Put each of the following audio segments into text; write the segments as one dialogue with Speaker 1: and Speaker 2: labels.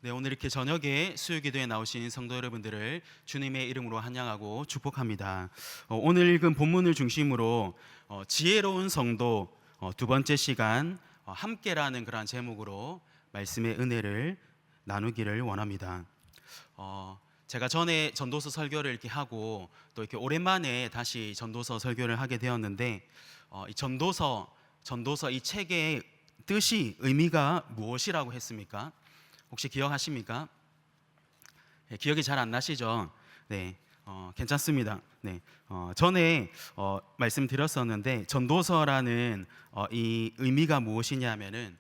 Speaker 1: 네, 오늘 이렇게 저녁에 수요기도에 나오신 성도 여러분들을 주님의 이름으로 환영하고 축복합니다. 오늘 읽은 본문을 중심으로 지혜로운 성도 두 번째 시간 함께라는 그러한 제목으로 말씀의 은혜를 나누기를 원합니다. 제가 전에 전도서 설교를 이렇게 하고 또 이렇게 오랜만에 다시 전도서 설교를 하게 되었는데 이 전도서 이 책의 뜻이 의미가 무엇이라고 했습니까? 혹시 기억하십니까? 네, 기억이 잘 안 나시죠? 네, 괜찮습니다. 네, 전에 말씀드렸었는데 전도서라는 이 의미가 무엇이냐면은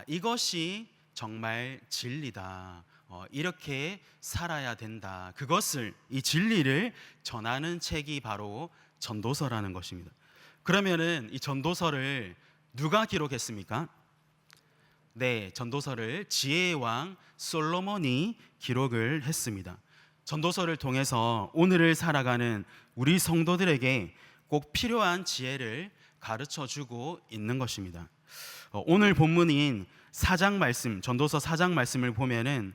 Speaker 1: 이것이 정말 진리다. 이렇게 살아야 된다. 그것을 이 진리를 전하는 책이 바로 전도서라는 것입니다. 그러면은 이 전도서를 누가 기록했습니까? 네, 전도서를 지혜의 왕 솔로몬이 기록을 했습니다. 전도서를 통해서 오늘을 살아가는 우리 성도들에게 꼭 필요한 지혜를 가르쳐 주고 있는 것입니다. 오늘 본문인 4장 말씀, 전도서 4장 말씀을 보면은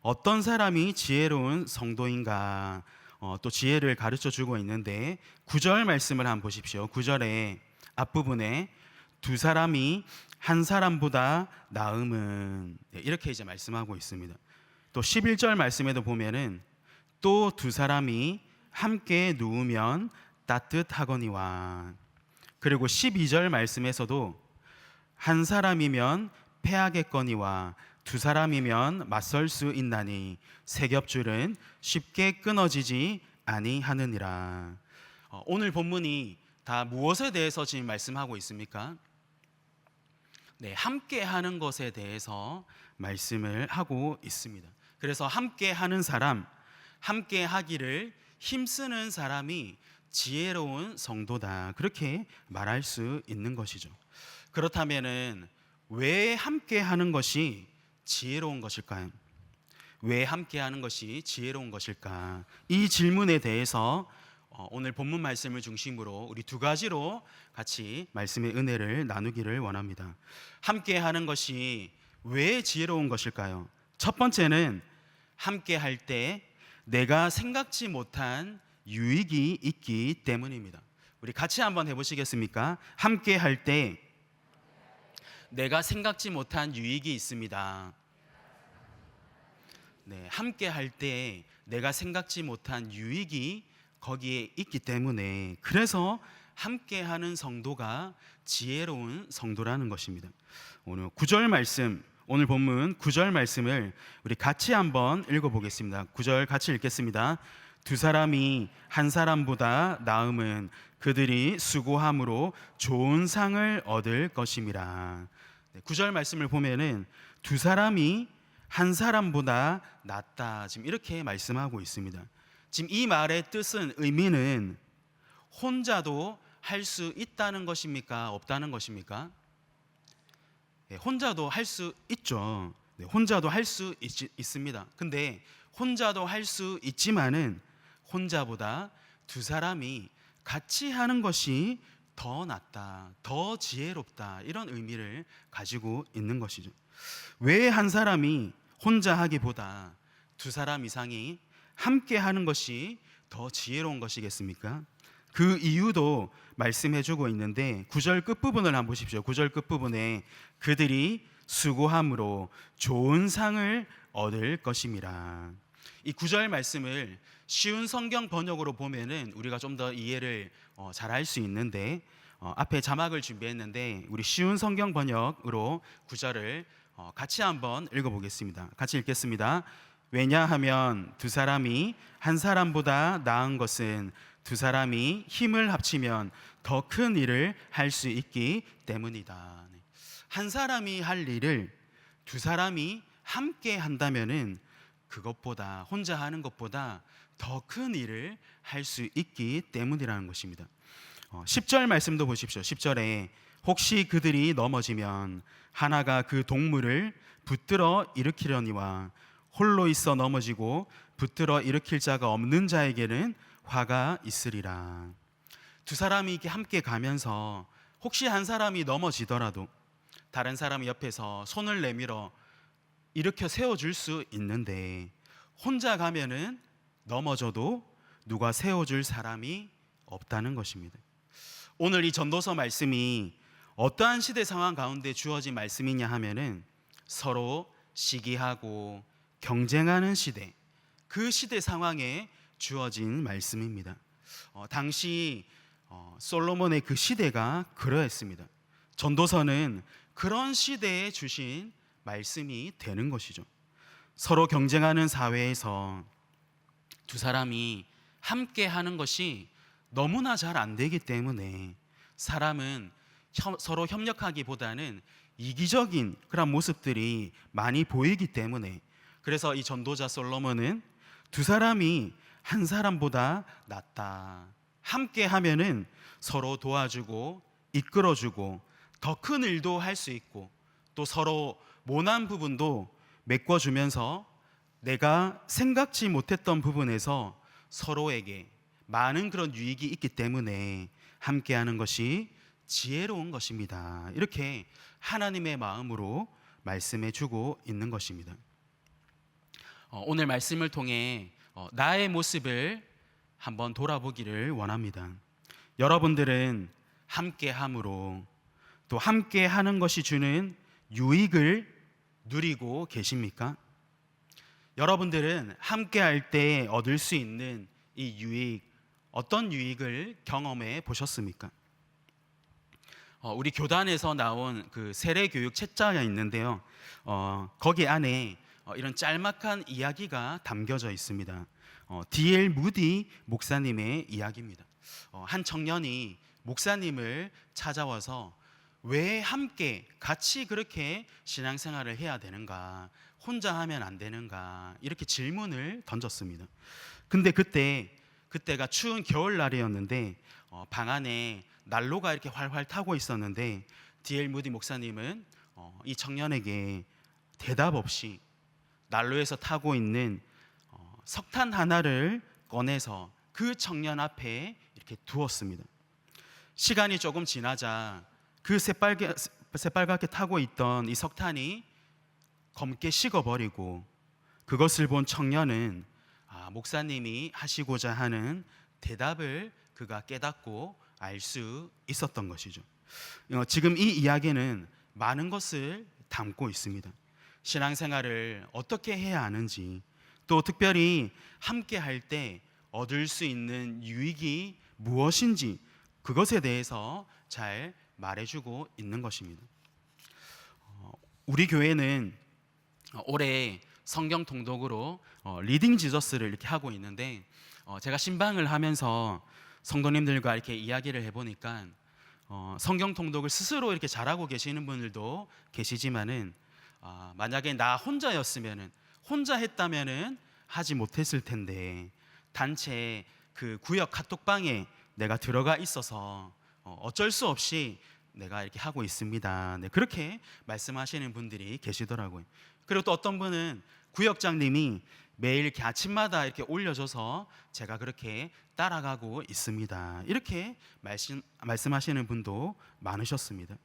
Speaker 1: 어떤 사람이 지혜로운 성도인가 또 지혜를 가르쳐 주고 있는데 9절 말씀을 한번 보십시오. 9절에 앞부분에 두 사람이 한 사람보다 나음은 이렇게 이제 말씀하고 있습니다. 또 11절 말씀에도 보면은 또 두 사람이 함께 누우면 따뜻하거니와, 그리고 12절 말씀에서도 한 사람이면 패하겠거니와 두 사람이면 맞설 수 있나니 세 겹줄은 쉽게 끊어지지 아니하느니라. 오늘 본문이 다 무엇에 대해서 지금 말씀하고 있습니까? 네, 함께 하는 것에 대해서 말씀을 하고 있습니다. 그래서 함께 하는 사람, 함께 하기를 힘쓰는 사람이 지혜로운 성도다. 그렇게 말할 수 있는 것이죠. 그렇다면은 왜 함께 하는 것이 지혜로운 것일까요? 왜 함께 하는 것이 지혜로운 것일까? 이 질문에 대해서 오늘 본문 말씀을 중심으로 우리 두 가지로 같이 말씀의 은혜를 나누기를 원합니다. 함께 하는 것이 왜 지혜로운 것일까요? 첫 번째는 함께 할 때 내가 생각지 못한 유익이 있기 때문입니다. 우리 같이 한번 해보시겠습니까? 함께 할 때 내가 생각지 못한 유익이 있습니다. 네, 함께 할 때 내가 생각지 못한 유익이 거기에 있기 때문에, 그래서 함께하는 성도가 지혜로운 성도라는 것입니다. 오늘 9절 말씀, 오늘 본문 9절 말씀을 우리 같이 한번 읽어보겠습니다. 9절 같이 읽겠습니다. 두 사람이 한 사람보다 나음은 그들이 수고함으로 좋은 상을 얻을 것임이라. 9절 말씀을 보면은 두 사람이 한 사람보다 낫다, 지금 이렇게 말씀하고 있습니다. 지금 이 말의 뜻은, 의미는 혼자도 할 수 있다는 것입니까? 없다는 것입니까? 네, 혼자도 할 수 있죠. 네, 혼자도 할 수 있습니다. 근데 혼자도 할 수 있지만은 혼자보다 두 사람이 같이 하는 것이 더 낫다, 더 지혜롭다, 이런 의미를 가지고 있는 것이죠. 왜 한 사람이 혼자 하기보다 두 사람 이상이 함께 하는 것이 더 지혜로운 것이겠습니까? 그 이유도 말씀해 주고 있는데 9절 끝부분을 한번 보십시오. 9절 끝부분에 그들이 수고함으로 좋은 상을 얻을 것임이라. 이 9절 말씀을 쉬운 성경 번역으로 보면은 우리가 좀 더 이해를 잘할 수 있는데 앞에 자막을 준비했는데 우리 쉬운 성경 번역으로 9절을 같이 한번 읽어보겠습니다. 같이 읽겠습니다. 왜냐하면 두 사람이 한 사람보다 나은 것은 두 사람이 힘을 합치면 더 큰 일을 할 수 있기 때문이다. 한 사람이 할 일을 두 사람이 함께 한다면은 그것보다, 혼자 하는 것보다 더 큰 일을 할 수 있기 때문이라는 것입니다. 10절 말씀도 보십시오. 10절에 혹시 그들이 넘어지면 하나가 그 동물을 붙들어 일으키려니와 홀로 있어 넘어지고 붙들어 일으킬 자가 없는 자에게는 화가 있으리라. 두 사람이 이렇게 함께 가면서 혹시 한 사람이 넘어지더라도 다른 사람이 옆에서 손을 내밀어 일으켜 세워줄 수 있는데 혼자 가면은 넘어져도 누가 세워줄 사람이 없다는 것입니다. 오늘 이 전도서 말씀이 어떠한 시대 상황 가운데 주어진 말씀이냐 하면은 서로 시기하고 경쟁하는 시대, 그 시대 상황에 주어진 말씀입니다. 당시 솔로몬의 그 시대가 그러했습니다. 전도서는 그런 시대에 주신 말씀이 되는 것이죠. 서로 경쟁하는 사회에서 두 사람이 함께 하는 것이 너무나 잘 안 되기 때문에 사람은 서로 협력하기보다는 이기적인 그런 모습들이 많이 보이기 때문에, 그래서 이 전도자 솔로몬은 두 사람이 한 사람보다 낫다, 함께 하면은 서로 도와주고 이끌어주고 더 큰 일도 할 수 있고 또 서로 모난 부분도 메꿔주면서 내가 생각지 못했던 부분에서 서로에게 많은 그런 유익이 있기 때문에 함께하는 것이 지혜로운 것입니다. 이렇게 하나님의 마음으로 말씀해 주고 있는 것입니다. 오늘 말씀을 통해 나의 모습을 한번 돌아보기를 원합니다. 여러분들은 함께함으로 또 함께하는 것이 주는 유익을 누리고 계십니까? 여러분들은 함께할 때 얻을 수 있는 이 유익, 어떤 유익을 경험해 보셨습니까? 우리 교단에서 나온 그 세례교육 책자가 있는데요. 거기 안에 이런 짤막한 이야기가 담겨져 있습니다. D.L. 무디 목사님의 이야기입니다. 한 청년이 목사님을 찾아와서 왜 함께 같이 그렇게 신앙생활을 해야 되는가, 혼자 하면 안 되는가, 이렇게 질문을 던졌습니다. 근데 그때가 추운 겨울날이었는데 방 안에 난로가 이렇게 활활 타고 있었는데 D.L. 무디 목사님은 이 청년에게 대답 없이 난로에서 타고 있는 석탄 하나를 꺼내서 그 청년 앞에 이렇게 두었습니다. 시간이 조금 지나자 그 새빨갛게 타고 있던 이 석탄이 검게 식어버리고 그것을 본 청년은 목사님이 하시고자 하는 대답을 그가 깨닫고 알 수 있었던 것이죠. 지금 이 이야기는 많은 것을 담고 있습니다. 신앙생활을 어떻게 해야 하는지, 또 특별히 함께 할 때 얻을 수 있는 유익이 무엇인지 그것에 대해서 잘 말해주고 있는 것입니다. 우리 교회는 올해 성경 통독으로 리딩 지저스를 이렇게 하고 있는데 제가 신방을 하면서 성도님들과 이렇게 이야기를 해보니까 성경 통독을 스스로 이렇게 잘하고 계시는 분들도 계시지만은 만약에 나 혼자였으면은, 혼자 했다면은 하지 못했을 텐데 단체 그 구역 카톡방에 내가 들어가 있어서 어쩔 수 없이 내가 이렇게 하고 있습니다. 네, 그렇게 말씀하시는 분들이 계시더라고요. 그리고 또 어떤 분은 구역장님이 매일 이렇게 아침마다 이렇게 올려줘서 제가 그렇게 따라가고 있습니다. 이렇게 말씀하시는 분도 많으셨습니다.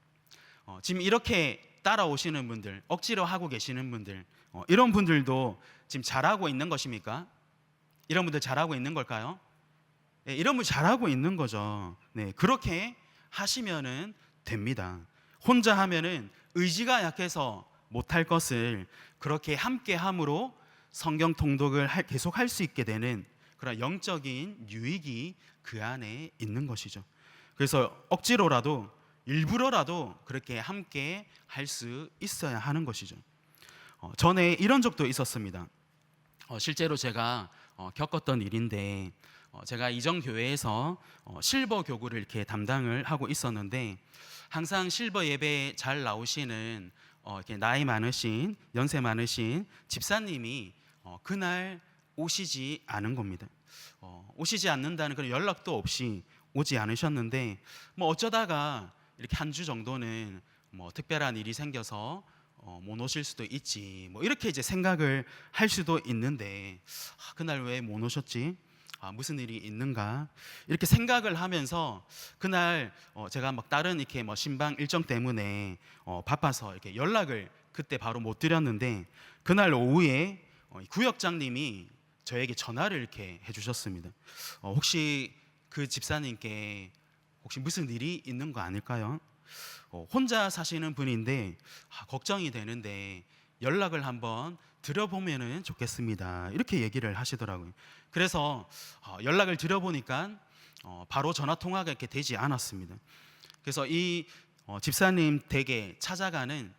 Speaker 1: 지금 이렇게 따라오시는 분들, 억지로 하고 계시는 분들, 이런 분들도 지금 잘하고 있는 것입니까? 이런 분들 잘하고 있는 걸까요? 네, 이런 분 잘하고 있는 거죠. 네, 그렇게 하시면은 됩니다. 혼자 하면은 의지가 약해서 못할 것을 그렇게 함께함으로 성경 통독을 계속 할 수 있게 되는 그런 영적인 유익이 그 안에 있는 것이죠. 그래서 억지로라도 일부러라도 그렇게 함께 할 수 있어야 하는 것이죠. 전에 이런 적도 있었습니다. 실제로 제가 겪었던 일인데 제가 이정교회에서 실버 교구를 이렇게 담당을 하고 있었는데 항상 실버 예배에 잘 나오시는 이렇게 나이 많으신, 연세 많으신 집사님이 그날 오시지 않은 겁니다. 오시지 않는다는 그런 연락도 없이 오지 않으셨는데 어쩌다가 이렇게 한 주 정도는 특별한 일이 생겨서 못 오실 수도 있지, 이렇게 이제 생각을 할 수도 있는데 그날 왜 못 오셨지? 무슨 일이 있는가? 이렇게 생각을 하면서 그날 제가 다른 이렇게 신방 일정 때문에 바빠서 이렇게 연락을 그때 바로 못 드렸는데 그날 오후에 이 구역장님이 저에게 전화를 이렇게 해주셨습니다. 혹시 그 집사님께 혹시 무슨 일이 있는 거 아닐까요? 혼자 사시는 분인데 걱정이 되는데 연락을 한번 드려보면은 좋겠습니다. 이렇게 얘기를 하시더라고요. 그래서 연락을 드려보니까 바로 전화 통화가 이렇게 되지 않았습니다. 그래서 이 집사님 댁에 찾아가는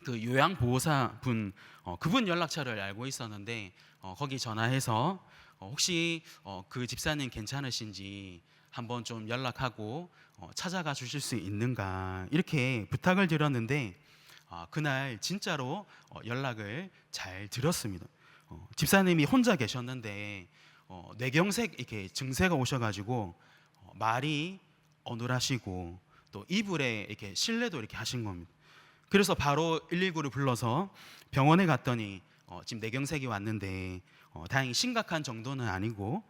Speaker 1: 그 요양보호사 분 그분 연락처를 알고 있었는데 거기 전화해서 혹시 그 집사님 괜찮으신지 한번 좀 연락하고 찾아가 주실 수 있는가 이렇게 부탁을 드렸는데 그날 진짜로 연락을 잘 드렸습니다. 집사님이 혼자 계셨는데 뇌경색 이렇게 증세가 오셔가지고 말이 어눌하시고 또 이불에 이렇게 실내도 이렇게 하신 겁니다. 그래서 바로 119를 불러서 병원에 갔더니 지금 뇌경색이 왔는데 다행히 심각한 정도는 아니고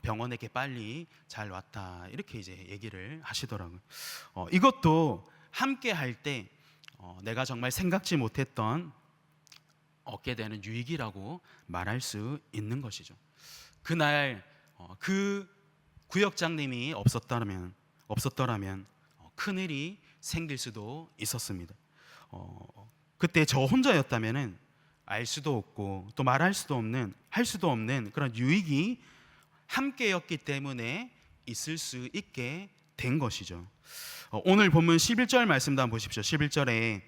Speaker 1: 병원에 이렇게 빨리 잘 왔다 이렇게 이제 얘기를 하시더라고요. 이것도 함께 할 때 내가 정말 생각지 못했던 얻게 되는 유익이라고 말할 수 있는 것이죠. 그날 그 구역장님이 없었더라면 큰일이 생길 수도 있었습니다. 그때 저 혼자였다면은 알 수도 없고 또 말할 수도 없는 할 수도 없는 그런 유익이 함께였기 때문에 있을 수 있게 된 것이죠. 오늘 본문 11절 말씀도 한번 보십시오. 11절에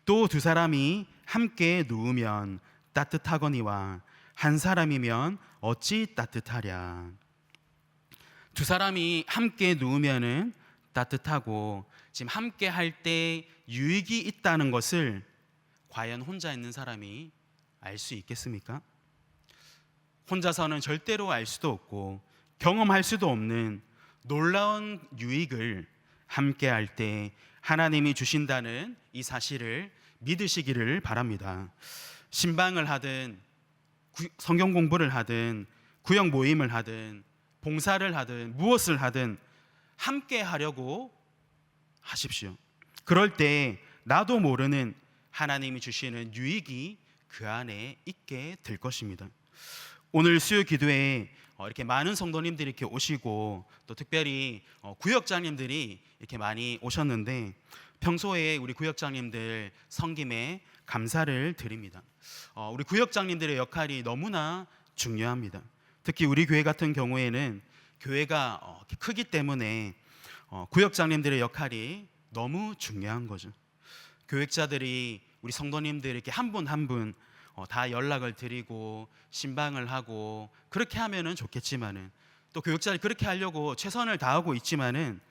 Speaker 1: 또 두 사람이 함께 누우면 따뜻하거니와 한 사람이면 어찌 따뜻하랴. 두 사람이 함께 누우면은 따뜻하고 지금 함께 할 때 유익이 있다는 것을 과연 혼자 있는 사람이 알 수 있겠습니까? 혼자서는 절대로 알 수도 없고 경험할 수도 없는 놀라운 유익을 함께 할 때 하나님이 주신다는 이 사실을 믿으시기를 바랍니다. 신방을 하든 성경 공부를 하든 구역 모임을 하든 봉사를 하든 무엇을 하든 함께 하려고 하십시오. 그럴 때 나도 모르는 하나님이 주시는 유익이 그 안에 있게 될 것입니다. 오늘 수요 기도에 이렇게 많은 성도님들이 이렇게 오시고 또 특별히 구역장님들이 이렇게 많이 오셨는데 평소에 우리 구역장님들 섬김에 감사를 드립니다. 우리 구역장님들의 역할이 너무나 중요합니다. 특히 우리 교회 같은 경우에는 교회가 크기 때문에 구역장님들의 역할이 너무 중요한 거죠. 교역자들이 우리 성도님들 이렇게 한 분 한 분 다 연락을 드리고 신방을 하고 그렇게 하면은 좋겠지만은 또 교역자들이 그렇게 하려고 최선을 다하고 있지만은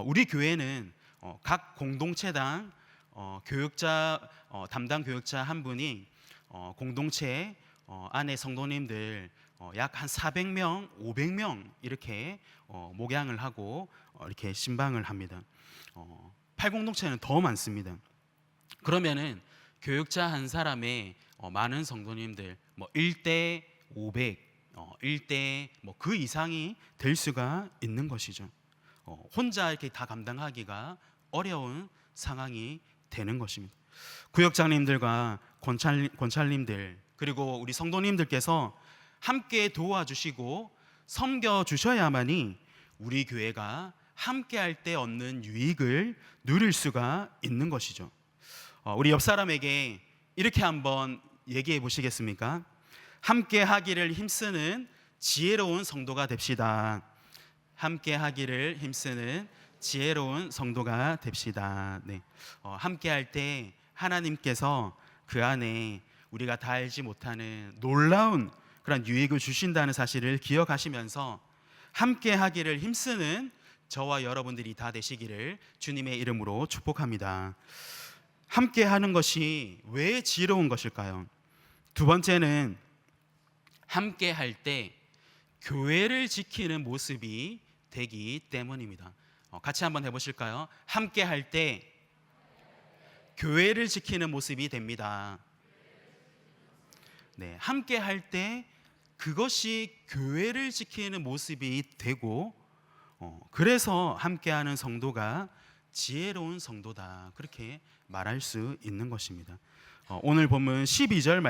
Speaker 1: 우리 교회는 각 공동체당 교역자 담당 교역자 한 분이 공동체 안에 성도님들 약 한 400명, 500명 이렇게 목양을 하고 이렇게 신방을 합니다. 8공동체는 더 많습니다. 그러면은 교역자 한 사람의 많은 성도님들 1대 500, 1대 그 이상이 될 수가 있는 것이죠. 혼자 이렇게 다 감당하기가 어려운 상황이 되는 것입니다. 구역장님들과 권찰님들 그리고 우리 성도님들께서 함께 도와주시고 섬겨주셔야만이 우리 교회가 함께 할 때 얻는 유익을 누릴 수가 있는 것이죠. 우리 옆 사람에게 이렇게 한번 얘기해 보시겠습니까? 함께 하기를 힘쓰는 지혜로운 성도가 됩시다. 함께 하기를 힘쓰는 지혜로운 성도가 됩시다. 네. 함께 할 때 하나님께서 그 안에 우리가 다 알지 못하는 놀라운 그런 유익을 주신다는 사실을 기억하시면서 함께 하기를 힘쓰는 저와 여러분들이 다 되시기를 주님의 이름으로 축복합니다. 함께 하는 것이 왜 지혜로운 것일까요? 두 번째는 함께 할 때 교회를 지키는 모습이 되기 때문입니다. 같이 한번 해보실까요? 함께 할 때 교회를 지키는 모습이 됩니다. 네, 함께 할 때 그것이 교회를 지키는 모습이 되고 그래서 함께하는 성도가 지혜로운 성도다 그렇게 말할 수 있는 것입니다. 오늘 본문 12절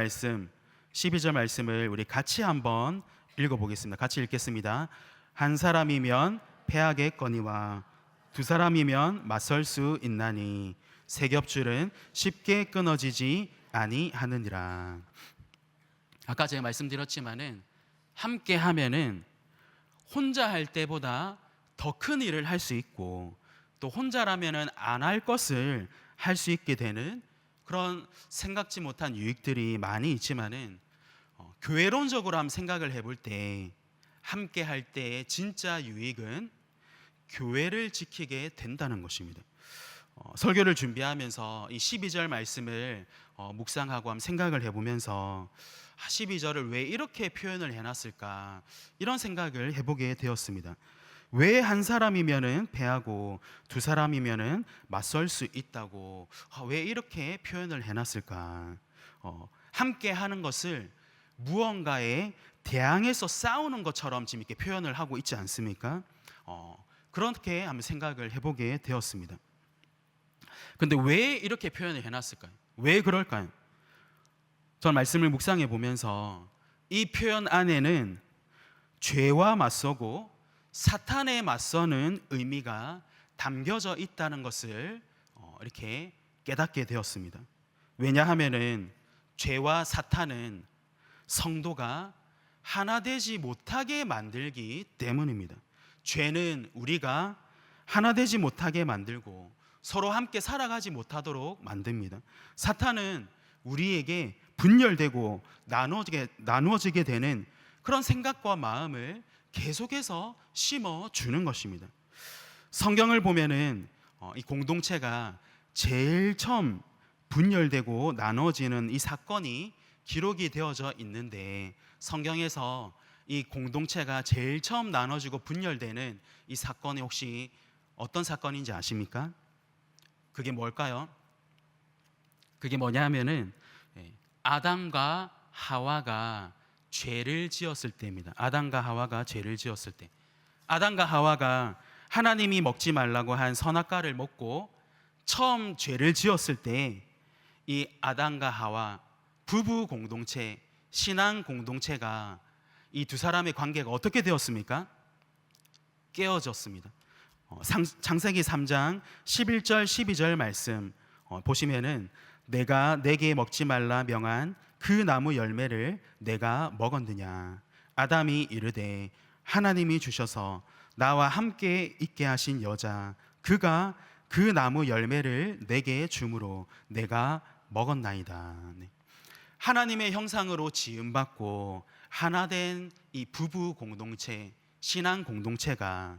Speaker 1: 말씀을 우리 같이 한번 읽어보겠습니다. 같이 읽겠습니다. 한 사람이면 패하겠거니와 두 사람이면 맞설 수 있나니 세 겹줄은 쉽게 끊어지지 아니하느니라. 아까 제가 말씀드렸지만은 함께 하면은 혼자 할 때보다 더 큰 일을 할 수 있고 또 혼자라면은 안 할 것을 할 수 있게 되는 그런 생각지 못한 유익들이 많이 있지만은 교회론적으로 한번 생각을 해볼 때 함께 할 때의 진짜 유익은 교회를 지키게 된다는 것입니다. 설교를 준비하면서 이 12절 말씀을 묵상하고 한번 생각을 해보면서 12절을 왜 이렇게 표현을 해놨을까 이런 생각을 해보게 되었습니다. 왜 한 사람이면은 패하고 두 사람이면은 맞설 수 있다고 왜 이렇게 표현을 해놨을까? 함께 하는 것을 무언가에 대항해서 싸우는 것처럼 지금 이렇게 표현을 하고 있지 않습니까? 그렇게 한번 생각을 해보게 되었습니다. 근데 왜 이렇게 표현을 해놨을까요? 왜 그럴까요? 저는 말씀을 묵상해 보면서 이 표현 안에는 죄와 맞서고 사탄에 맞서는 의미가 담겨져 있다는 것을 이렇게 깨닫게 되었습니다. 왜냐하면은 죄와 사탄은 성도가 하나 되지 못하게 만들기 때문입니다. 죄는 우리가 하나 되지 못하게 만들고 서로 함께 살아가지 못하도록 만듭니다. 사탄은 우리에게 분열되고 나누어지게 되는 그런 생각과 마음을 계속해서 심어주는 것입니다. 성경을 보면은 이 공동체가 제일 처음 분열되고 나눠지는 이 사건이 기록이 되어져 있는데 성경에서 이 공동체가 제일 처음 나눠지고 분열되는 이 사건이 혹시 어떤 사건인지 아십니까? 그게 뭘까요? 그게 뭐냐 하면은 아담과 하와가 죄를 지었을 때입니다. 아담과 하와가 죄를 지었을 때, 아담과 하와가 하나님이 먹지 말라고 한 선악과를 먹고 처음 죄를 지었을 때 이 아담과 하와 부부 공동체, 신앙 공동체가 이 두 사람의 관계가 어떻게 되었습니까? 깨어졌습니다. 창세기 3장 11절 12절 말씀 보시면은 내가 내게 먹지 말라 명한 그 나무 열매를 내가 먹었느냐? 아담이 이르되 하나님이 주셔서 나와 함께 있게 하신 여자 그가 그 나무 열매를 내게 주므로 내가 먹었나이다. 하나님의 형상으로 지음받고 하나 된 이 부부 공동체, 신앙 공동체가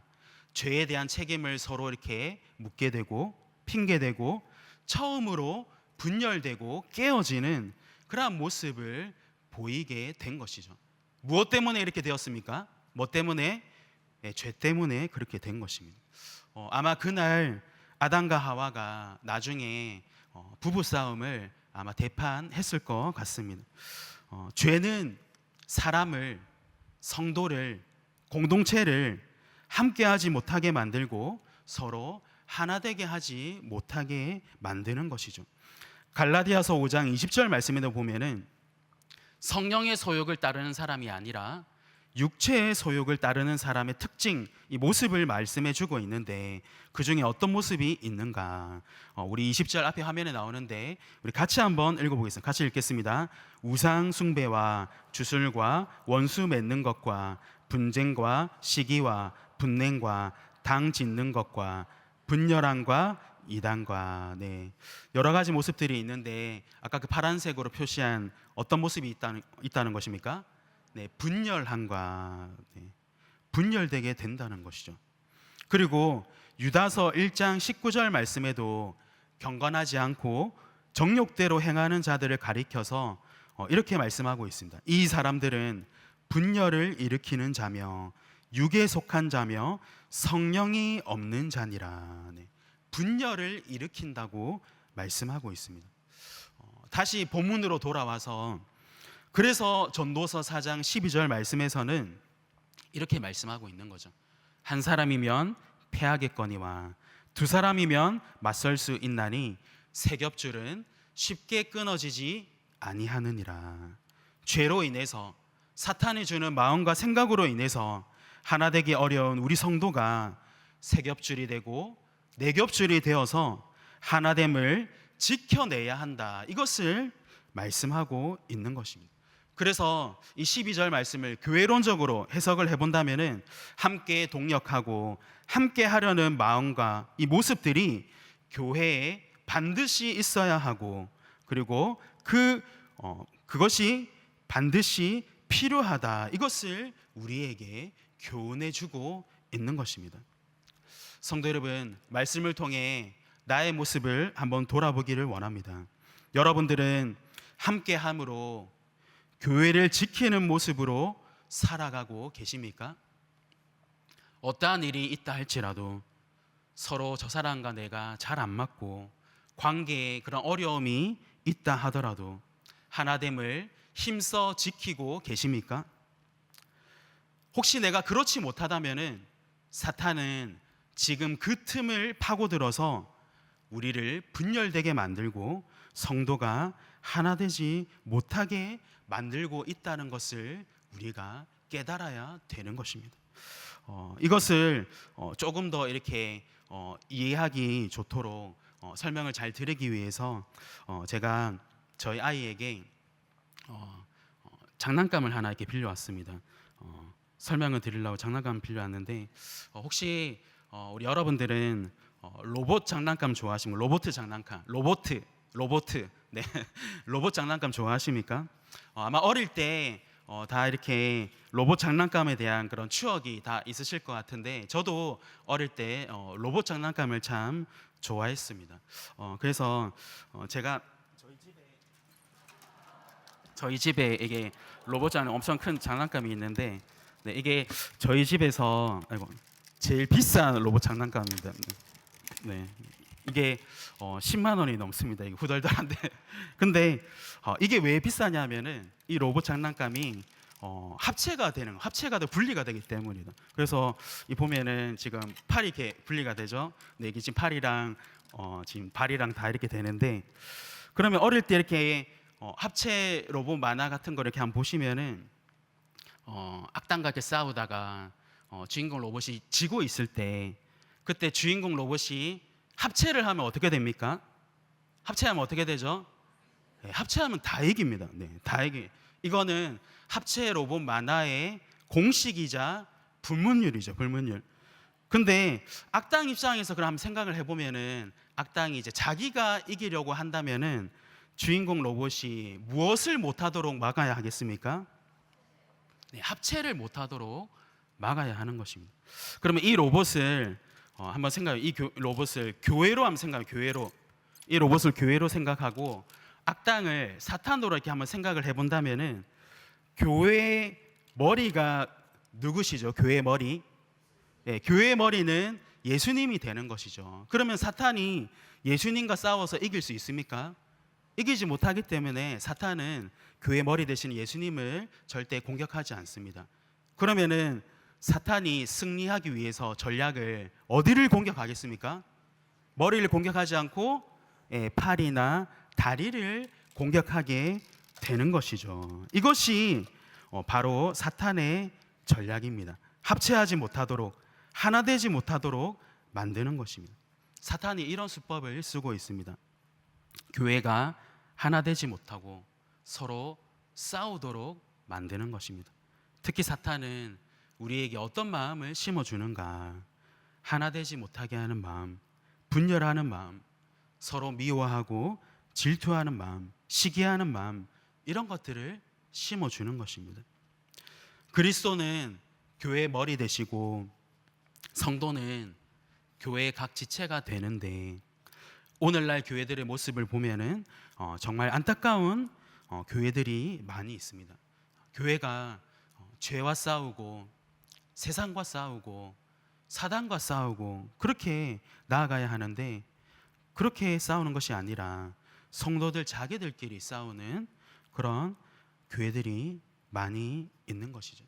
Speaker 1: 죄에 대한 책임을 서로 이렇게 묻게 되고 핑계대고 처음으로 분열되고 깨어지는 그러한 모습을 보이게 된 것이죠. 무엇 때문에 이렇게 되었습니까? 뭐 때문에? 죄 때문에 그렇게 된 것입니다. 아마 그날 아담과 하와가 나중에 부부싸움을 아마 대판했을 것 같습니다. 죄는 사람을, 성도를, 공동체를 함께하지 못하게 만들고 서로 하나 되게 하지 못하게 만드는 것이죠. 갈라디아서 5장 20절 말씀에도 보면은 성령의 소욕을 따르는 사람이 아니라 육체의 소욕을 따르는 사람의 특징, 이 모습을 말씀해 주고 있는데 그 중에 어떤 모습이 있는가? 우리 20절 앞에 화면에 나오는데 우리 같이 한번 읽어보겠습니다. 같이 읽겠습니다. 우상 숭배와 주술과 원수 맺는 것과 분쟁과 시기와 분냉과 당 짓는 것과 분열함과 이단과 여러 가지 모습들이 있는데 아까 그 파란색으로 표시한 어떤 모습이 있다는 것입니까? 분열함과 분열되게 된다는 것이죠. 그리고 유다서 1장 19절 말씀에도 경건하지 않고 정욕대로 행하는 자들을 가리켜서 이렇게 말씀하고 있습니다. 이 사람들은 분열을 일으키는 자며 육에 속한 자며 성령이 없는 자니라. 분열을 일으킨다고 말씀하고 있습니다. 다시 본문으로 돌아와서 그래서 전도서 4장 12절 말씀에서는 이렇게 말씀하고 있는 거죠. 한 사람이면 패하겠거니와 두 사람이면 맞설 수 있나니 세 겹줄은 쉽게 끊어지지 아니하느니라. 죄로 인해서 사탄이 주는 마음과 생각으로 인해서 하나 되기 어려운 우리 성도가 세 겹줄이 되고 네 겹줄이 되어서 하나됨을 지켜내야 한다. 이것을 말씀하고 있는 것입니다. 그래서 이 12절 말씀을 교회론적으로 해석을 해본다면은 함께 동력하고 함께 하려는 마음과 이 모습들이 교회에 반드시 있어야 하고, 그리고 그것이 반드시 필요하다. 이것을 우리에게 교훈해주고 있는 것입니다. 성도 여러분, 말씀을 통해 나의 모습을 한번 돌아보기를 원합니다. 여러분들은 함께함으로 교회를 지키는 모습으로 살아가고 계십니까? 어떠한 일이 있다 할지라도 서로 저 사람과 내가 잘 안 맞고 관계에 그런 어려움이 있다 하더라도 하나됨을 힘써 지키고 계십니까? 혹시 내가 그렇지 못하다면은 사탄은 지금 그 틈을 파고들어서 우리를 분열되게 만들고 성도가 하나 되지 못하게 만들고 있다는 것을 우리가 깨달아야 되는 것입니다. 이것을 조금 더 이렇게 이해하기 좋도록 설명을 잘 드리기 위해서 제가 저희 아이에게 장난감을 하나 이렇게 빌려왔습니다. 설명을 드리려고 장난감을 빌려왔는데 혹시 우리 여러분들은 로봇 장난감 좋아하십니까? 로봇 장난감, 네, 로봇 장난감 좋아하십니까? 아마 어릴 때 다 이렇게 로봇 장난감에 대한 그런 추억이 다 있으실 것 같은데 저도 어릴 때 로봇 장난감을 참 좋아했습니다. 그래서 제가 저희 집에 이게 로봇 장난감 엄청 큰 장난감이 있는데 네, 이게 저희 집에서 제일 비싼 로봇 장난감입니다. 네, 이게 10만 원이 넘습니다. 이게 후덜덜한데 근데 이게 왜 비싸냐면은 이 로봇 장난감이 합체가 더 분리가 되기 때문이다. 그래서 이 보면은 지금 팔이 이렇게 분리가 되죠. 네, 이게 지금 팔이랑 지금 발이랑 다 이렇게 되는데 그러면 어릴 때 이렇게 합체 로봇 만화 같은 거 이렇게 한번 보시면은 악당과 이렇게 싸우다가 주인공 로봇이 지고 있을 때 그때 주인공 로봇이 합체를 하면 어떻게 됩니까? 합체하면 어떻게 되죠? 네, 합체하면 다 이깁니다. 네, 다 이기. 이거는 합체 로봇 만화의 공식이자 불문율이죠. 불문율. 근데 악당 입장에서 그럼 한번 생각을 해보면은 악당이 이제 자기가 이기려고 한다면은 주인공 로봇이 무엇을 못하도록 막아야 하겠습니까? 네, 합체를 못하도록 막아야 하는 것입니다. 그러면 이 로봇을 한번 생각해. 로봇을 교회로 한번 생각해. 교회로 이 로봇을 교회로 생각하고 악당을 사탄으로 이렇게 한번 생각을 해본다면은 교회의 머리가 누구시죠? 교회의 머리. 네, 교회의 머리는 예수님이 되는 것이죠. 그러면 사탄이 예수님과 싸워서 이길 수 있습니까? 이기지 못하기 때문에 사탄은 교회 머리 대신 예수님을 절대 공격하지 않습니다. 그러면은 사탄이 승리하기 위해서 전략을 어디를 공격하겠습니까? 머리를 공격하지 않고 팔이나 다리를 공격하게 되는 것이죠. 이것이 바로 사탄의 전략입니다. 합체하지 못하도록, 하나 되지 못하도록 만드는 것입니다. 사탄이 이런 수법을 쓰고 있습니다. 교회가 하나 되지 못하고 서로 싸우도록 만드는 것입니다. 특히 사탄은 우리에게 어떤 마음을 심어주는가? 하나 되지 못하게 하는 마음, 분열하는 마음, 서로 미워하고 질투하는 마음, 시기하는 마음, 이런 것들을 심어주는 것입니다. 그리스도는 교회의 머리 되시고 성도는 교회의 각 지체가 되는데 오늘날 교회들의 모습을 보면은 정말 안타까운 교회들이 많이 있습니다. 교회가 죄와 싸우고 세상과 싸우고 사단과 싸우고 그렇게 나아가야 하는데 그렇게 싸우는 것이 아니라 성도들 자기들끼리 싸우는 그런 교회들이 많이 있는 것이죠.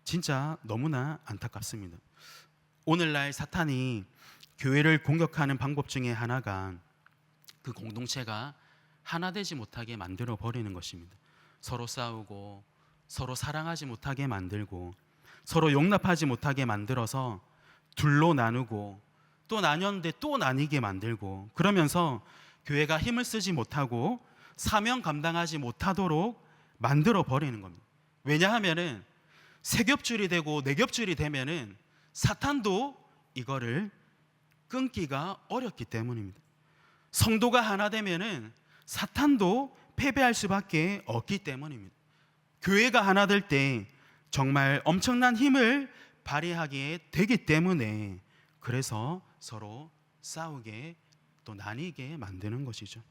Speaker 1: 진짜 너무나 안타깝습니다. 오늘날 사탄이 교회를 공격하는 방법 중에 하나가 그 공동체가 하나 되지 못하게 만들어 버리는 것입니다. 서로 싸우고 서로 사랑하지 못하게 만들고 서로 용납하지 못하게 만들어서 둘로 나누고 또 나뉘었는데 또 나뉘게 만들고, 그러면서 교회가 힘을 쓰지 못하고 사명 감당하지 못하도록 만들어 버리는 겁니다. 왜냐하면은 세 겹줄이 되고 네 겹줄이 되면은 사탄도 이거를 끊기가 어렵기 때문입니다. 성도가 하나 되면은 사탄도 패배할 수밖에 없기 때문입니다. 교회가 하나 될 때 정말 엄청난 힘을 발휘하게 되기 때문에, 그래서 서로 싸우게 또 나뉘게 만드는 것이죠.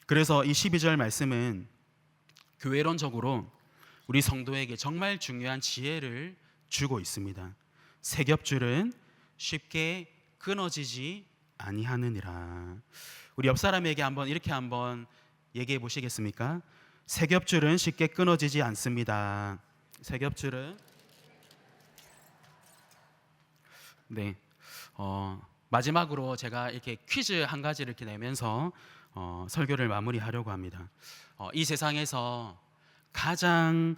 Speaker 1: 그래서 이 12절 말씀은 교회론적으로 우리 성도에게 정말 중요한 지혜를 주고 있습니다. 세 겹줄은 쉽게 끊어지지 아니하느니라. 우리 옆 사람에게 이렇게 한번 얘기해 보시겠습니까? 세 겹줄은 쉽게 끊어지지 않습니다. 세 겹줄은 네. 마지막으로 제가 이렇게 퀴즈 한 가지를 이렇게 내면서 설교를 마무리하려고 합니다. 이 세상에서 가장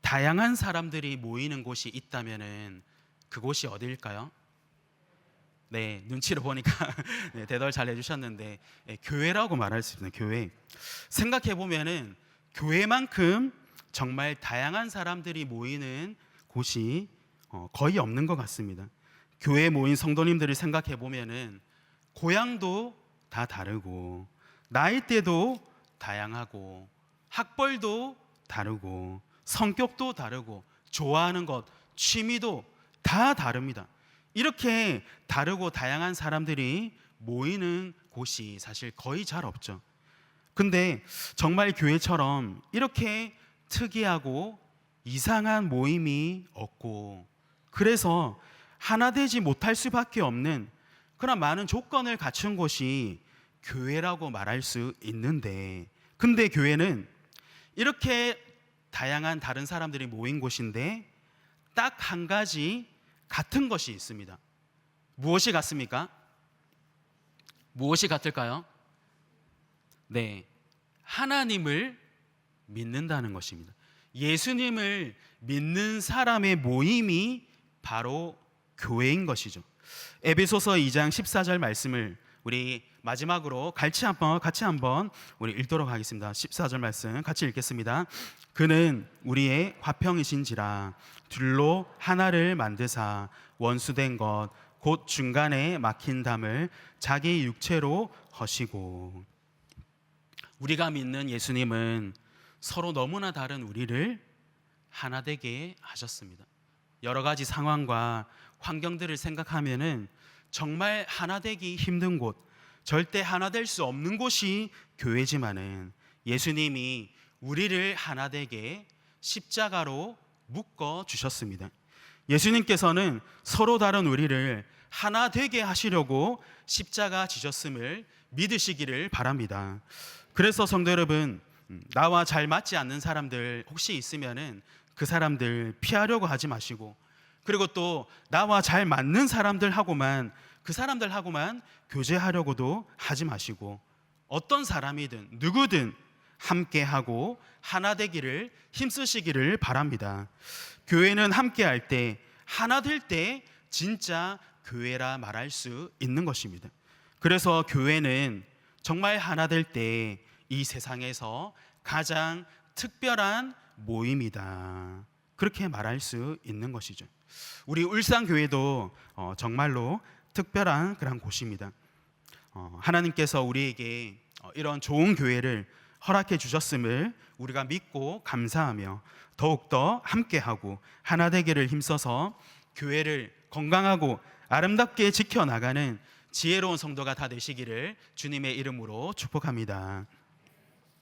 Speaker 1: 다양한 사람들이 모이는 곳이 있다면은 그곳이 어디일까요? 네, 눈치를 보니까 네, 대답을 잘 해주셨는데 교회라고 말할 수 있습니다. 교회. 생각해 보면은 교회만큼 정말 다양한 사람들이 모이는 곳이 거의 없는 것 같습니다. 교회에 모인 성도님들을 생각해 보면은 고향도 다 다르고 나이대도 다양하고 학벌도 다르고 성격도 다르고 좋아하는 것, 취미도 다 다릅니다. 이렇게 다르고 다양한 사람들이 모이는 곳이 사실 거의 잘 없죠. 근데 정말 교회처럼 이렇게 특이하고 이상한 모임이 없고, 그래서 하나 되지 못할 수밖에 없는 그런 많은 조건을 갖춘 곳이 교회라고 말할 수 있는데, 근데 교회는 이렇게 다양한 다른 사람들이 모인 곳인데 딱 한 가지 같은 것이 있습니다. 무엇이 같습니까? 무엇이 같을까요? 네, 하나님을 믿는다는 것입니다. 예수님을 믿는 사람의 모임이 바로 교회인 것이죠. 에베소서 2장 14절 말씀을 우리 마지막으로 같이 한번 우리 읽도록 하겠습니다. 14절 말씀 같이 읽겠습니다. 그는 우리의 화평이신지라 둘로 하나를 만드사 원수된 것 곧 중간에 막힌 담을 자기 육체로 허시고. 우리가 믿는 예수님은 서로 너무나 다른 우리를 하나 되게 하셨습니다. 여러 가지 상황과 환경들을 생각하면은 정말 하나 되기 힘든 곳, 절대 하나 될 수 없는 곳이 교회지만은 예수님이 우리를 하나 되게 십자가로 묶어 주셨습니다. 예수님께서는 서로 다른 우리를 하나 되게 하시려고 십자가 지셨음을 믿으시기를 바랍니다. 그래서 성도 여러분, 나와 잘 맞지 않는 사람들 혹시 있으면은 그 사람들 피하려고 하지 마시고, 그리고 또 나와 잘 맞는 사람들하고만 그 사람들하고만 교제하려고도 하지 마시고, 어떤 사람이든 누구든 함께하고 하나 되기를 힘쓰시기를 바랍니다. 교회는 함께할 때, 하나 될 때 진짜 교회라 말할 수 있는 것입니다. 그래서 교회는 정말 하나 될 때 이 세상에서 가장 특별한 모임이다, 그렇게 말할 수 있는 것이죠. 우리 울산교회도 정말로 특별한 그런 곳입니다. 하나님께서 우리에게 이런 좋은 교회를 허락해 주셨음을 우리가 믿고 감사하며 더욱더 함께하고 하나 되기를 힘써서 교회를 건강하고 아름답게 지켜나가는 지혜로운 성도가 다 되시기를 주님의 이름으로 축복합니다.